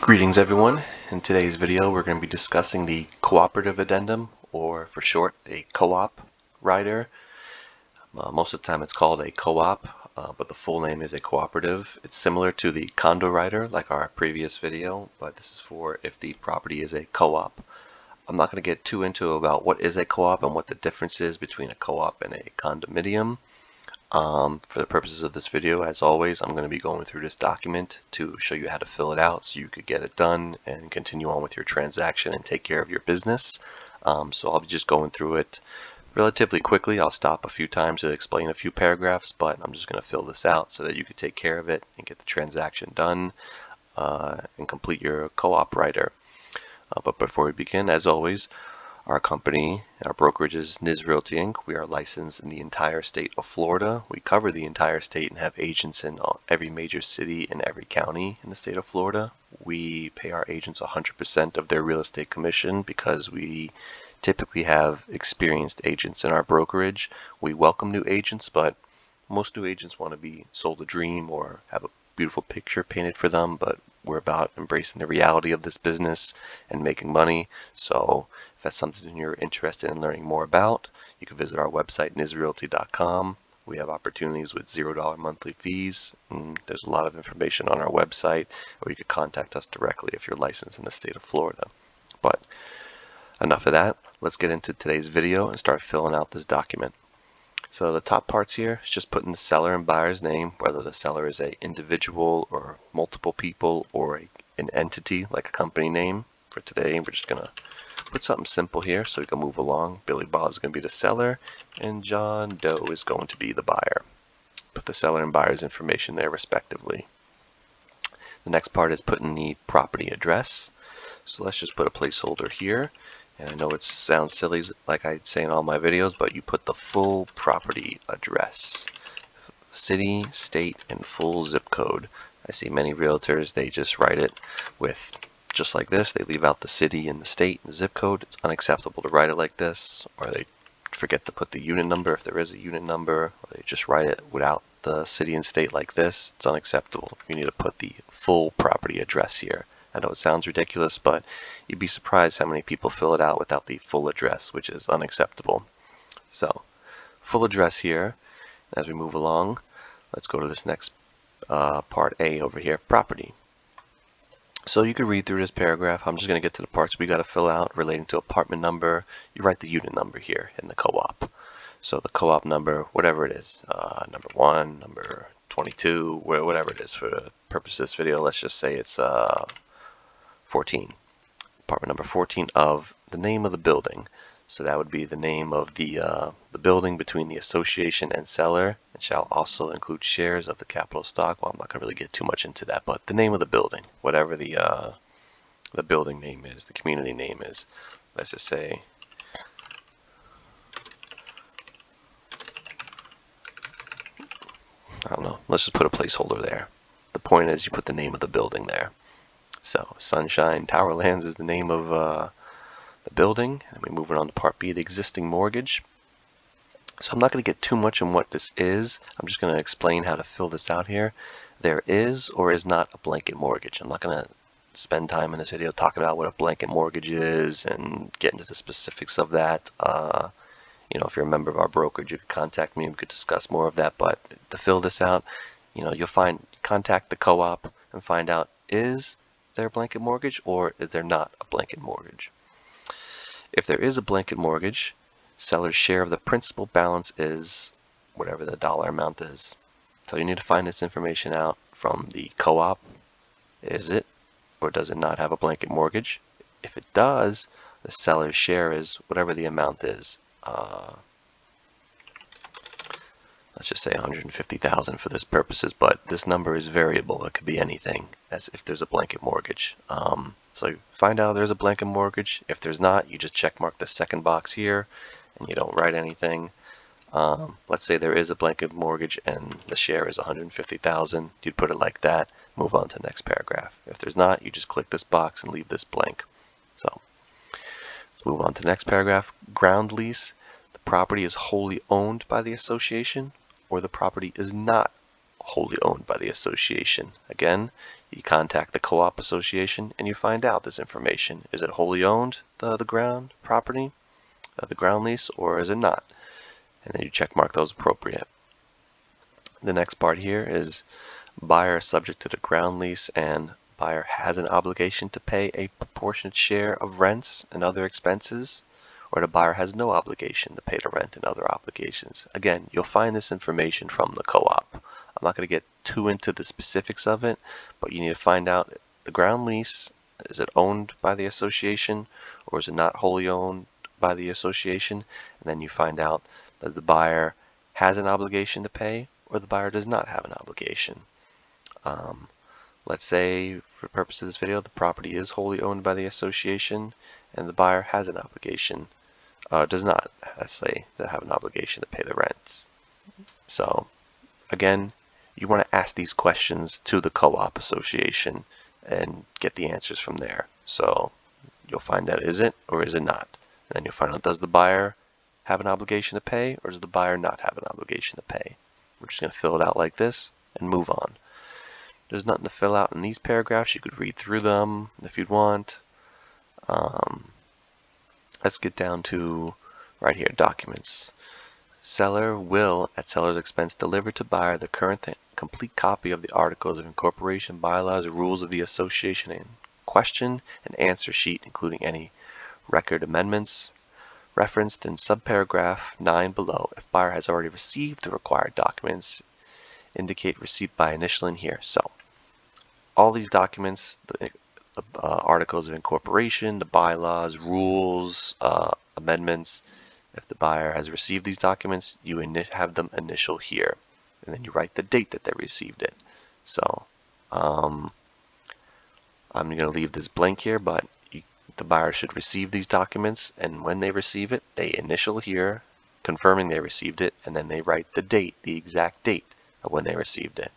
Greetings everyone. In today's video we're going to be discussing the Cooperative Addendum, or for short a co-op rider. Most of the time it's called a co-op, but the full name is a cooperative. It's similar to the condo rider like our previous video, but this is for if the property is a co-op. I'm not going to get too into about what is a co-op and what the difference is between a co-op and a condominium. For the purposes of this video, as always, I'm going to be going through this document to show you how to fill it out so you could get it done and continue on with your transaction and take care of your business. So I'll be just going through it relatively quickly. I'll stop a few times to explain a few paragraphs, but I'm just going to fill this out so that you could take care of it and get the transaction done and complete your co-op rider. But before we begin, as always, our company, our brokerage is Nizz Realty Inc. We are licensed in the entire state of Florida. We cover the entire state and have agents in every major city and every county in the state of Florida. We pay our agents 100% of their real estate commission because we typically have experienced agents in our brokerage. We welcome new agents, but most new agents want to be sold a dream or have a beautiful picture painted for them, but we're about embracing the reality of this business and making money. So if that's something you're interested in learning more about, you can visit our website, nizzrealty.com. We have opportunities with $0 monthly fees. There's a lot of information on our website, or you could contact us directly if you're licensed in the state of Florida. But enough of that. Let's get into today's video and start filling out this document. So the top parts here is just putting the seller and buyer's name, whether the seller is an individual or multiple people or an entity like a company name. For today, we're just going to put something simple here so we can move along. Billy Bob is going to be the seller and John Doe is going to be the buyer. Put the seller and buyer's information there respectively. The next part is putting the property address. So let's just put a placeholder here. And I know it sounds silly like I say in all my videos, but you put the full property address. City, state, and full zip code. I see many realtors, they just write it with just like this. They leave out the city and the state and the zip code. It's unacceptable to write it like this, or they forget to put the unit number if there is a unit number, or they just write it without the city and state like this. It's unacceptable. You need to put the full property address here. I know it sounds ridiculous, but you'd be surprised how many people fill it out without the full address, which is unacceptable. So, full address here. As we move along, let's go to this next part A over here, property. So you can read through this paragraph. I'm just going to get to the parts we got to fill out relating to apartment number. You write the unit number here in the co-op. So the co-op number, whatever it is, number 1, number 22, whatever it is for the purpose of this video, let's just say it's 14. Apartment number 14 of the name of the building. So that would be the name of the building between the association and seller. It shall also include shares of the capital stock. Well, I'm not going to really get too much into that, but the name of the building, whatever the building name is, the community name is. Let's just say I don't know. Let's just put a placeholder there. The point is you put the name of the building there. So Sunshine Towerlands is the name of the building. And we're moving on to part B, the existing mortgage. So I'm not going to get too much on what this is. I'm just going to explain how to fill this out here. There is or is not a blanket mortgage. I'm not going to spend time in this video talking about what a blanket mortgage is and get into the specifics of that. You know, if you're a member of our brokerage, you could contact me and we could discuss more of that. But to fill this out, you know, you'll contact the co-op and find out, is there a blanket mortgage or is there not a blanket mortgage? If there is a blanket mortgage, seller's share of the principal balance is whatever the dollar amount is. So you need to find this information out from the co-op. Is it or does it not have a blanket mortgage? If it does, the seller's share is whatever the amount is. Let's just say $150,000 for this purposes, but this number is variable. It could be anything. That's if there's a blanket mortgage. So find out if there's a blanket mortgage. If there's not, you just check mark the second box here and you don't write anything. Let's say there is a blanket mortgage and the share is $150,000. You'd put it like that, move on to the next paragraph. If there's not, you just click this box and leave this blank. So let's move on to the next paragraph. Ground lease. The property is wholly owned by the association or the property is not wholly owned by the association. Again, you contact the co-op association and you find out this information. Is it wholly owned, the ground property, the ground lease, or is it not? And then you check mark those appropriate. The next part here is buyer subject to the ground lease, and buyer has an obligation to pay a proportionate share of rents and other expenses, or the buyer has no obligation to pay the rent and other obligations. Again, you'll find this information from the co-op. I'm not going to get too into the specifics of it, but you need to find out the ground lease, is it owned by the association or is it not wholly owned by the association? And then you find out, does the buyer has an obligation to pay or the buyer does not have an obligation. Let's say, for the purpose of this video, the property is wholly owned by the association and the buyer has an obligation, does not, let's say, have an obligation to pay the rents. So, again, you want to ask these questions to the co-op association and get the answers from there. So, you'll find out, is it or is it not? And then you'll find out, does the buyer have an obligation to pay or does the buyer not have an obligation to pay? We're just going to fill it out like this and move on. There's nothing to fill out in these paragraphs. You could read through them if you'd want. Let's get down to right here, documents. Seller will, at seller's expense, deliver to buyer the current and complete copy of the articles of incorporation, bylaws, rules of the association in question, and answer sheet, including any record amendments referenced in subparagraph 9 below. If buyer has already received the required documents, indicate receipt by initialing here. So, all these documents, the articles of incorporation, the bylaws, rules, amendments, if the buyer has received these documents, you have them initial here. And then you write the date that they received it. So, I'm going to leave this blank here, but the buyer should receive these documents, and when they receive it, they initial here, confirming they received it, and then they write the date, the exact date of when they received it.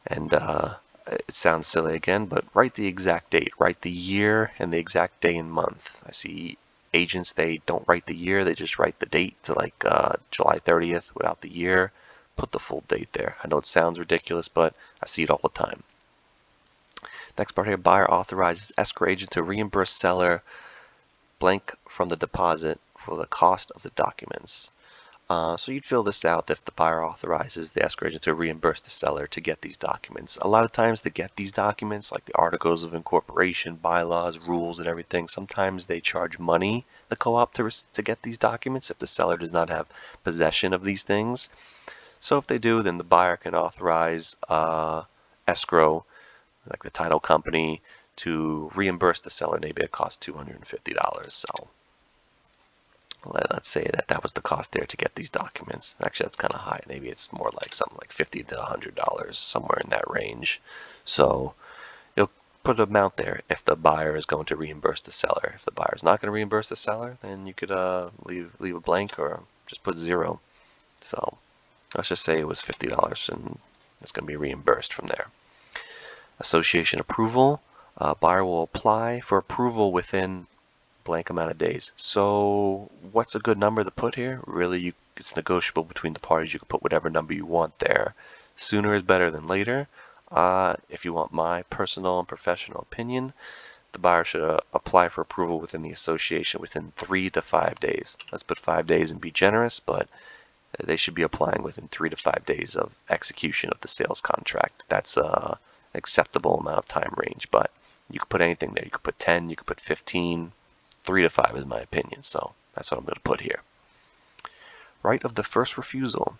And it sounds silly again, but write the exact date. Write the year and the exact day and month. I see agents, they don't write the year, they just write the date to like July 30th without the year. Put the full date there. I know it sounds ridiculous, but I see it all the time. Next part here, buyer authorizes escrow agent to reimburse seller blank from the deposit for the cost of the documents. So you'd fill this out if the buyer authorizes the escrow agent to reimburse the seller to get these documents. A lot of times to get these documents, like the articles of incorporation, bylaws, rules, and everything, sometimes they charge money, the co-op, to get these documents if the seller does not have possession of these things. So if they do, then the buyer can authorize escrow, like the title company, to reimburse the seller. Maybe it costs $250. So let's say that was the cost there to get these documents. Actually, that's kind of high. Maybe it's more like something like $50 to $100, somewhere in that range. So you'll put an amount there if the buyer is going to reimburse the seller. If the buyer is not going to reimburse the seller, then you could leave a blank or just put 0. So let's just say it was $50 and it's going to be reimbursed from there. Association approval. Buyer will apply for approval within blank amount of days. So what's a good number to put here? Really, it's negotiable between the parties. You can put whatever number you want there. Sooner is better than later. If you want my personal and professional opinion, the buyer should apply for approval within the association within 3 to 5 days. Let's put 5 days and be generous, but they should be applying within 3 to 5 days of execution of the sales contract. That's an acceptable amount of time range, but you could put anything there. You could put 10, you could put 15, 3 to 5 is my opinion, so that's what I'm going to put here. Right of the first refusal.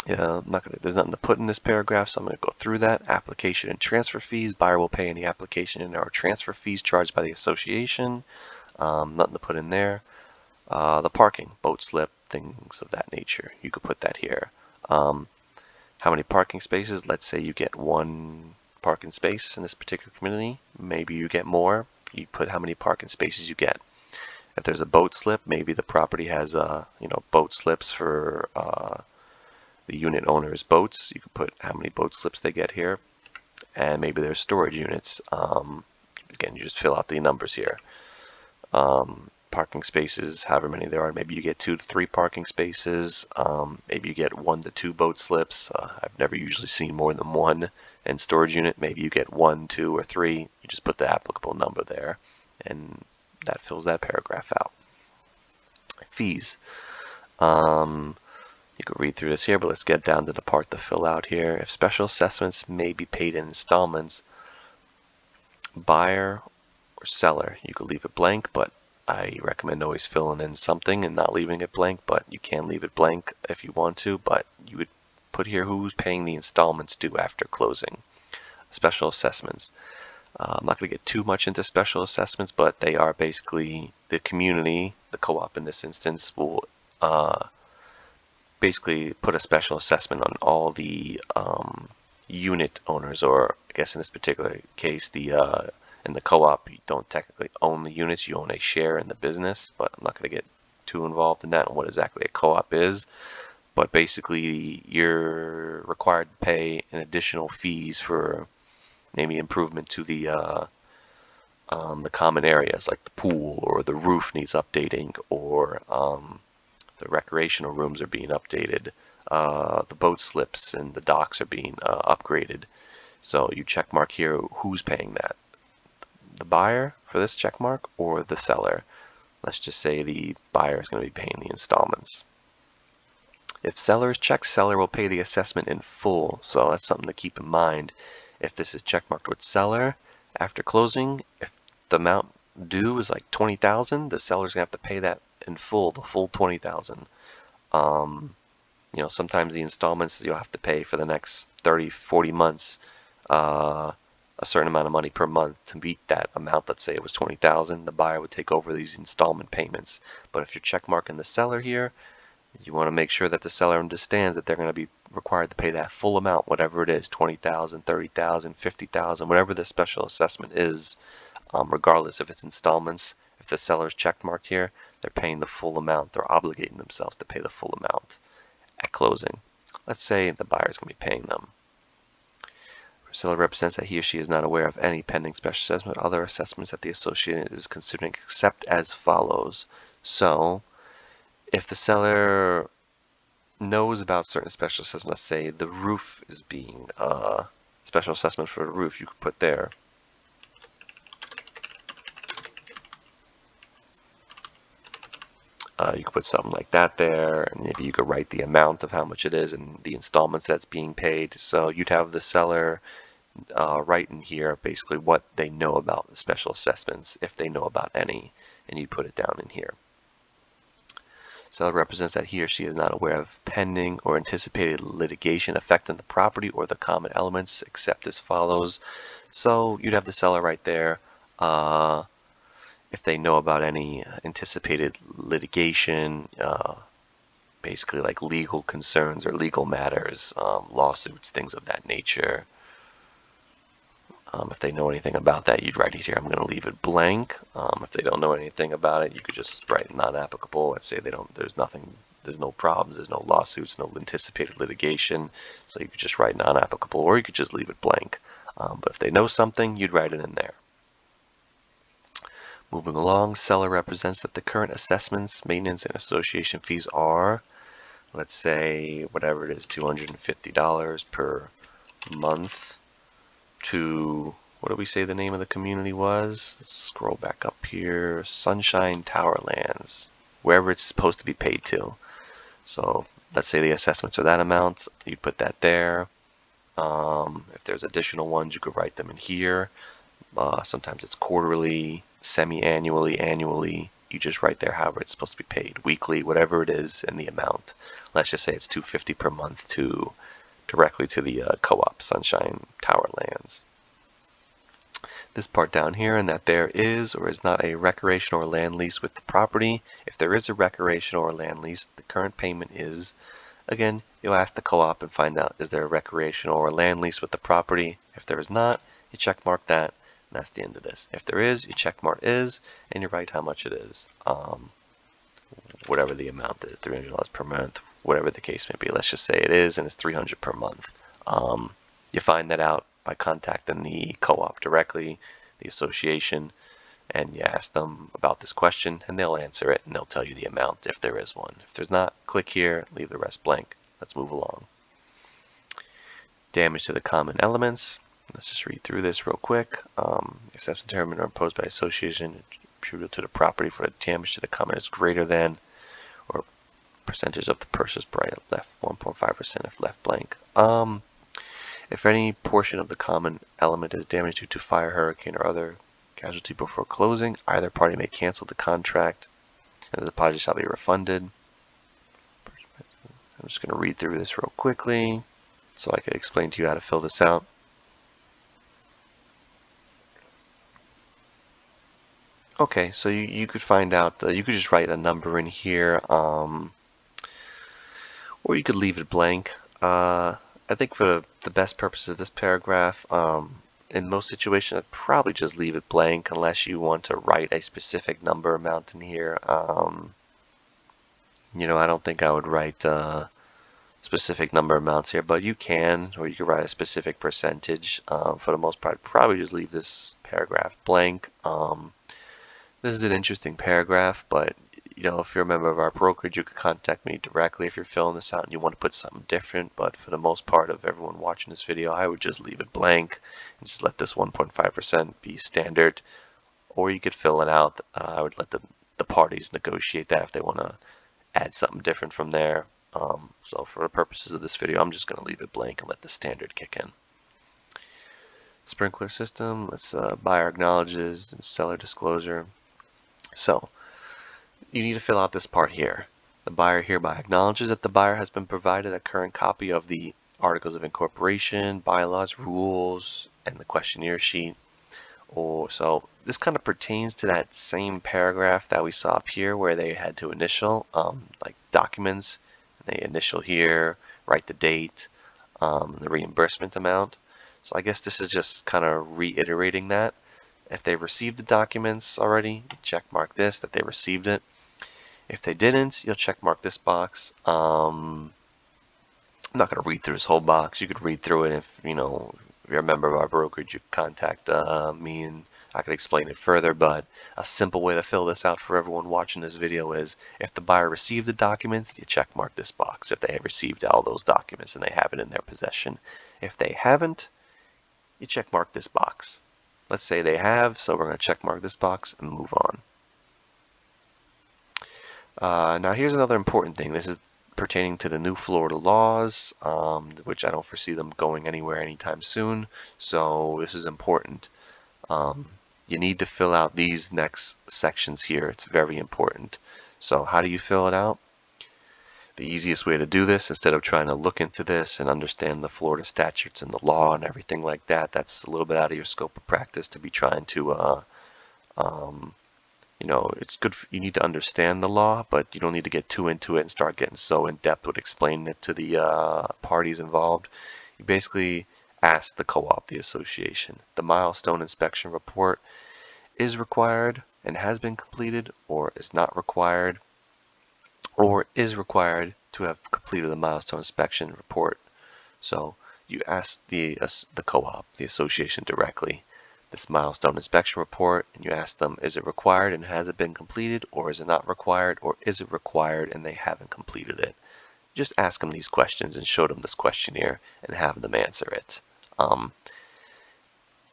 There's nothing to put in this paragraph, so I'm going to go through that. Application and transfer fees. Buyer will pay any application and or transfer fees charged by the association. Nothing to put in there. The parking, boat slip, things of that nature. You could put that here. How many parking spaces? Let's say you get 1 parking space in this particular community. Maybe you get more. You put how many parking spaces you get. If there's a boat slip, maybe the property has boat slips for the unit owner's boats. You could put how many boat slips they get here. And maybe there's storage units. Again, you just fill out the numbers here. parking spaces, however many there are. Maybe you get 2 to 3 parking spaces. Maybe you get 1 to 2 boat slips. I've never usually seen more than 1 in storage unit. Maybe you get 1, 2, or 3. You just put the applicable number there, and that fills that paragraph out. Fees. You could read through this here, but let's get down to the part to fill out here. If special assessments may be paid in installments, buyer or seller, you could leave it blank, but I recommend always filling in something and not leaving it blank, but you can leave it blank if you want to, but you would put here who's paying the installments due after closing. Special assessments. I'm not going to get too much into special assessments, but they are basically the community, the co-op in this instance, will basically put a special assessment on all the unit owners, or I guess in this particular case, in the co-op, you don't technically own the units, you own a share in the business, but I'm not going to get too involved in that and what exactly a co-op is. But basically, you're required to pay an additional fees for maybe improvement to the common areas, like the pool, or the roof needs updating, or the recreational rooms are being updated, the boat slips and the docks are being upgraded. So you check mark here who's paying that. The buyer for this check mark or the seller. Let's just say the buyer is going to be paying the installments. If seller is checked, seller will pay the assessment in full. So that's something to keep in mind. If this is check marked with seller, after closing, if the amount due is like $20,000, the seller's gonna have to pay that in full, the full $20,000. You know, sometimes the installments you'll have to pay for the next 30, 40 months, a certain amount of money per month to meet that amount. Let's say it was $20,000, the buyer would take over these installment payments. But if you're check marking the seller here, you want to make sure that the seller understands that they're going to be required to pay that full amount, whatever it is, $20,000, $30,000, $50,000, whatever the special assessment is, regardless if it's installments. If the seller's check marked here, they're paying the full amount. They're obligating themselves to pay the full amount at closing. Let's say the buyer's going to be paying them. The seller represents that he or she is not aware of any pending special assessment or other assessments that the associate is considering, except as follows. So, if the seller knows about certain special assessments, let's say the roof is being special assessment for the roof, you could put there. You could put something like that there, and maybe you could write the amount of how much it is and the installments that's being paid. So you'd have the seller write in here basically what they know about the special assessments, if they know about any, and you put it down in here. Seller represents that he or she is not aware of pending or anticipated litigation affecting the property or the common elements, except as follows. So you'd have the seller right there. If they know about any anticipated litigation, basically like legal concerns or legal matters, lawsuits, things of that nature. If they know anything about that, you'd write it here. I'm going to leave it blank. If they don't know anything about it, you could just write non-applicable. Let's say they don't. There's nothing. There's no problems. There's no lawsuits. No anticipated litigation. So you could just write non-applicable, or you could just leave it blank. But if they know something, you'd write it in there. Moving along, seller represents that the current assessments, maintenance, and association fees are, let's say, whatever it is, $250 per month. To, what did we say the name of the community was? Let's scroll back up here. Sunshine Tower Lands, wherever it's supposed to be paid to. So let's say the assessments are that amount, you'd put that there. If there's additional ones, you could write them in here. Sometimes it's quarterly, semi-annually, annually. You just write there however it's supposed to be paid, weekly, whatever it is, and the amount. Let's just say it's $250 per month to directly to the co-op, Sunshine Tower Lands. This part down here, and that there is or is not a recreational or land lease with the property. If there is a recreational or land lease, the current payment is, again, you'll ask the co-op and find out, is there a recreational or land lease with the property? If there is not, you check mark that, and that's the end of this. If there is, you check mark is, and you write how much it is. Whatever the amount is, $300 per month, whatever the case may be. Let's just say it is, and it's $300 per month. You find that out by contacting the co-op directly, the association, and you ask them about this question, and they'll answer it, and they'll tell you the amount if there is one. If there's not, click here, leave the rest blank. Let's move along. Damage to the common elements. Let's just read through this real quick. Except determined or imposed by association attributable to the property for the damage to the common is greater than, or percentage of the purchase price left 1.5% if left blank. If any portion of the common element is damaged due to fire, hurricane, or other casualty before closing, either party may cancel the contract and the deposit shall be refunded. I'm just going to read through this real quickly so I can explain to you how to fill this out. Okay, so you could find out, you could just write a number in here, or you could leave it blank. I think for the best purposes of this paragraph, in most situations, I'd probably just leave it blank unless you want to write a specific number amount in here. You know, I don't think I would write specific number amounts here, but you can, or you could write a specific percentage. For the most part, probably just leave this paragraph blank. This is an interesting paragraph, but you know, if you're a member of our brokerage, you could contact me directly if you're filling this out and you want to put something different. But for the most part of everyone watching this video, I would just leave it blank and just let this 1.5% be standard. Or you could fill it out. I would let the parties negotiate that if they want to add something different from there. So for the purposes of this video, I'm just going to leave it blank and let the standard kick in. Sprinkler system. Let's buyer acknowledges and seller disclosure. So you need to fill out this part here. The buyer hereby acknowledges that the buyer has been provided a current copy of the articles of incorporation, bylaws, rules, and the questionnaire sheet. So this kind of pertains to that same paragraph that we saw up here where they had to initial like documents, and they initial here, write the date, the reimbursement amount. So I guess this is just kind of reiterating that. If they received the documents already, check mark this, that they received it. If they didn't, you'll check mark this box. I'm not going to read through this whole box. You could read through it if, you know, if you're a member of our brokerage, you could contact me and I could explain it further. But a simple way to fill this out for everyone watching this video is if the buyer received the documents, you check mark this box if they have received all those documents and they have it in their possession. If they haven't, you check mark this box. Let's say they have, so we're going to check mark this box and move on. Now here's another important thing. This is pertaining to the new Florida laws, which I don't foresee them going anywhere anytime soon. So this is important. You need to fill out these next sections here. It's very important. So how do you fill it out? The easiest way to do this, instead of trying to look into this and understand the Florida statutes and the law and everything like that, that's a little bit out of your scope of practice to be trying to, you know, it's good, you need to understand the law, but you don't need to get too into it and start getting so in depth with explaining it to the parties involved. You basically ask the co-op, the association, the milestone inspection report is required and has been completed, or is not required, or is required to have completed the milestone inspection report. So you ask the co-op, the association directly, this milestone inspection report, and you ask them, is it required and has it been completed, or is it not required, or is it required and they haven't completed it? Just ask them these questions and show them this questionnaire and have them answer it.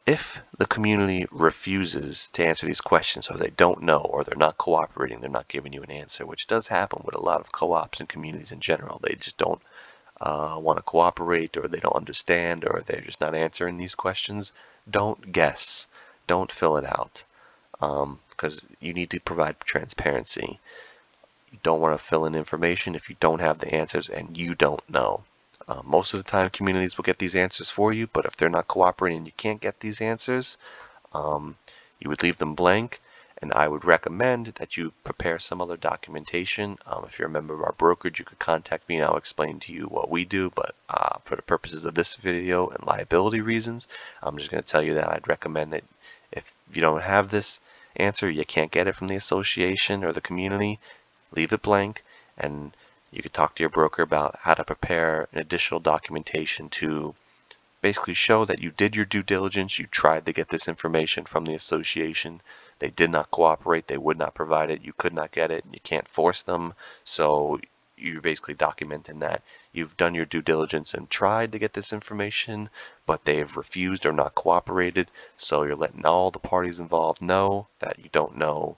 If the community refuses to answer these questions, or they don't know, or they're not cooperating, they're not giving you an answer, which does happen with a lot of co-ops and communities in general. They just don't want to cooperate, or they don't understand, or they're just not answering these questions. Don't guess. Don't fill it out, because you need to provide transparency. You don't want to fill in information if you don't have the answers and you don't know. Most of the time communities will get these answers for you, but if they're not cooperating and you can't get these answers, you would leave them blank, and I would recommend that you prepare some other documentation. If you're a member of our brokerage, you could contact me and I'll explain to you what we do, but for the purposes of this video and liability reasons, I'm just going to tell you that I'd recommend that if you don't have this answer, you can't get it from the association or the community, leave it blank, and you could talk to your broker about how to prepare an additional documentation to Basically show that you did your due diligence, you tried to get this information from the association. They did not cooperate, they would not provide it, you could not get it, and you can't force them. So you're basically documenting that you've done your due diligence and tried to get this information, but they've refused or not cooperated. So you're letting all the parties involved know that you don't know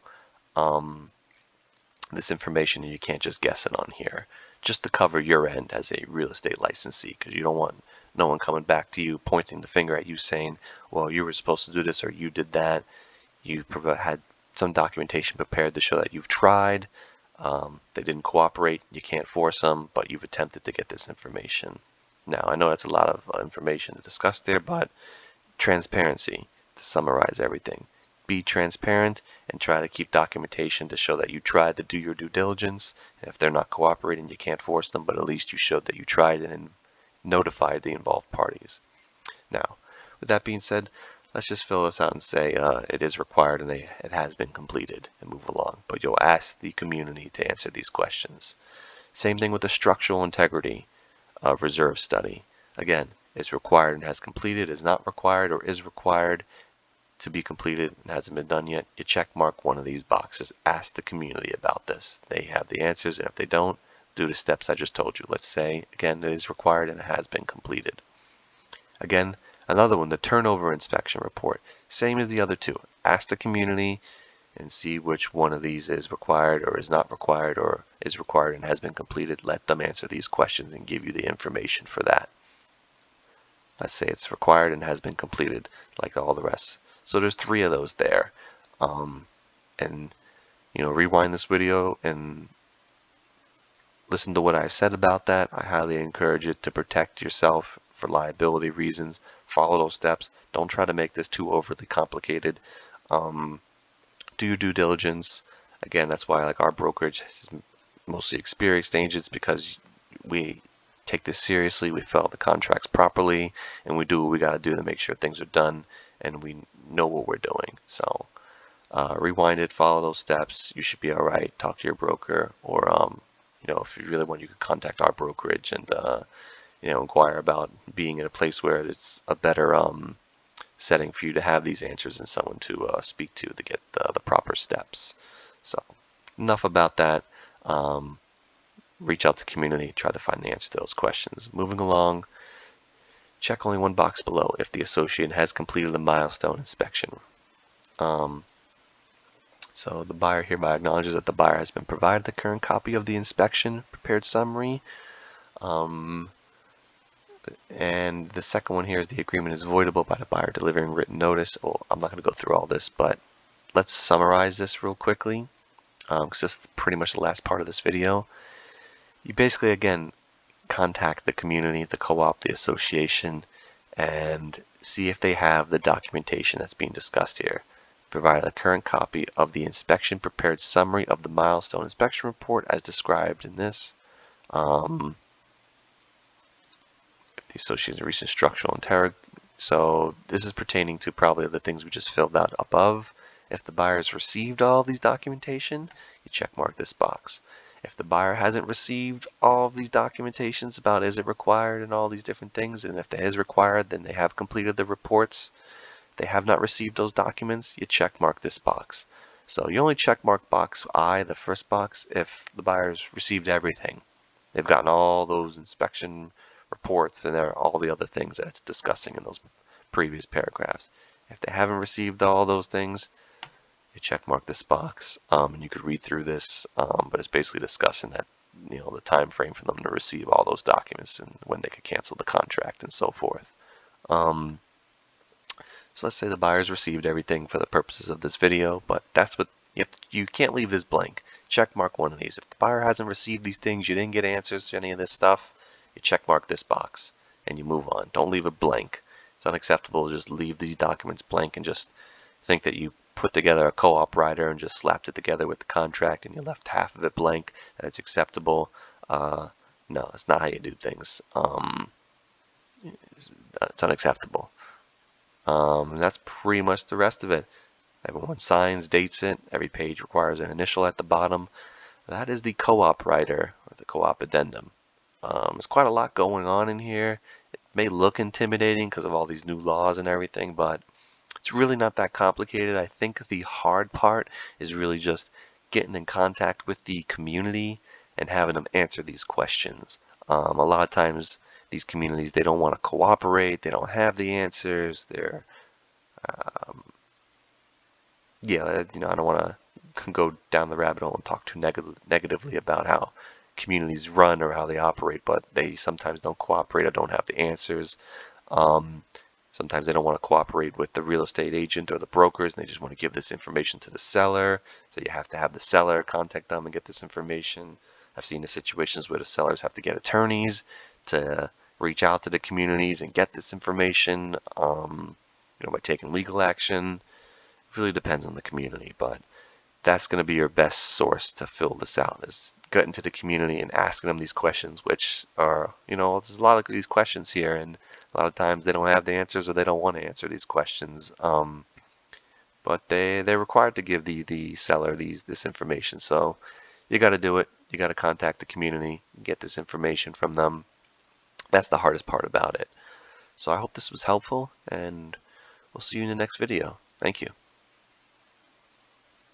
this information and you can't just guess it on here, just to cover your end as a real estate licensee, because you don't want no one coming back to you pointing the finger at you saying, well, you were supposed to do this or you did that. You had some documentation prepared to show that you've tried. They didn't cooperate. You can't force them, but you've attempted to get this information. Now, I know that's a lot of information to discuss there, but transparency, to summarize everything. Be transparent and try to keep documentation to show that you tried to do your due diligence. And if they're not cooperating, you can't force them, but at least you showed that you tried and notified the involved parties. Now, with that being said, let's just fill this out and say it is required and it has been completed and move along. But you'll ask the community to answer these questions. Same thing with the structural integrity of reserve study. Again, it's required and has completed, is not required or is required to be completed and hasn't been done yet. You check mark one of these boxes. Ask the community about this. They have the answers, and if they don't, do the steps I just told you. Let's say, again, it is required and it has been completed. Again, another one, the turnover inspection report. Same as the other two. Ask the community and see which one of these is required or is not required or is required and has been completed. Let them answer these questions and give you the information for that. Let's say it's required and has been completed, like all the rest. So there's 3 of those there. And rewind this video and listen to what I've said about that. I highly encourage you to protect yourself for liability reasons. Follow those steps. Don't try to make this too overly complicated. Do your due diligence. Again, that's why like our brokerage is mostly experienced agents, because we take this seriously. We fill out the contracts properly, and we do what we got to do to make sure things are done and we know what we're doing. So rewind it, follow those steps. You should be all right. Talk to your broker, or if you really want, you could contact our brokerage and inquire about being in a place where it's a better setting for you to have these answers and someone to speak to get the proper steps. So enough about that. Reach out to community, try to find the answer to those questions. Moving along, check only one box below if the associate has completed the milestone inspection. So the buyer hereby acknowledges that the buyer has been provided a current copy of the inspection prepared summary. And the second one here is the agreement is voidable by the buyer delivering written notice. I'm not going to go through all this, but let's summarize this real quickly, because this is pretty much the last part of this video. You basically, again, contact the community, the co-op, the association, and see if they have the documentation that's being discussed here. Provide a current copy of the inspection prepared summary of the milestone inspection report as described in this. If the association's recent structural integrity, so this is pertaining to probably the things we just filled out above. If the buyer has received all of these documentation, you check mark this box. If the buyer hasn't received all of these documentations about is it required and all these different things, and if it is required, then they have completed the reports. If they have not received those documents, you check mark this box. So you only check mark box I, the first box, if the buyer's received everything. They've gotten all those inspection reports and all the other things that it's discussing in those previous paragraphs. If they haven't received all those things, you check mark this box, and you could read through this, but it's basically discussing that the time frame for them to receive all those documents and when they could cancel the contract and so forth. So let's say the buyer's received everything for the purposes of this video, but that's what you can't leave this blank. Check mark one of these. If the buyer hasn't received these things, you didn't get answers to any of this stuff, you check mark this box and you move on. Don't leave it blank. It's unacceptable to just leave these documents blank and just think that you put together a co-op rider and just slapped it together with the contract and you left half of it blank, that it's acceptable. No, that's not how you do things. It's unacceptable. And that's pretty much the rest of it. Everyone signs, dates it. Every page requires an initial at the bottom. That is the co-op rider, or the co-op addendum. There's quite a lot going on in here. may look intimidating because of all these new laws and everything, but it's really not that complicated. I think the hard part is really just getting in contact with the community and having them answer these questions. A lot of times these communities, they don't want to cooperate, they don't have the answers, they're yeah, I don't want to go down the rabbit hole and talk too negatively about how communities run or how they operate, but they sometimes don't cooperate or don't have the answers. Um, Sometimes they don't want to cooperate with the real estate agent or the brokers, and they just want to give this information to the seller. So you have to have the seller contact them and get this information. I've seen the situations where the sellers have to get attorneys to reach out to the communities and get this information, by taking legal action. It really depends on the community, but that's going to be your best source to fill this out, is getting to the community and asking them these questions, which are, there's a lot of these questions here, and a lot of times they don't have the answers or they don't want to answer these questions. But they're required to give the seller this information. So you got to do it. You got to contact the community, get this information from them. That's the hardest part about it. So I hope this was helpful, and we'll see you in the next video. Thank you.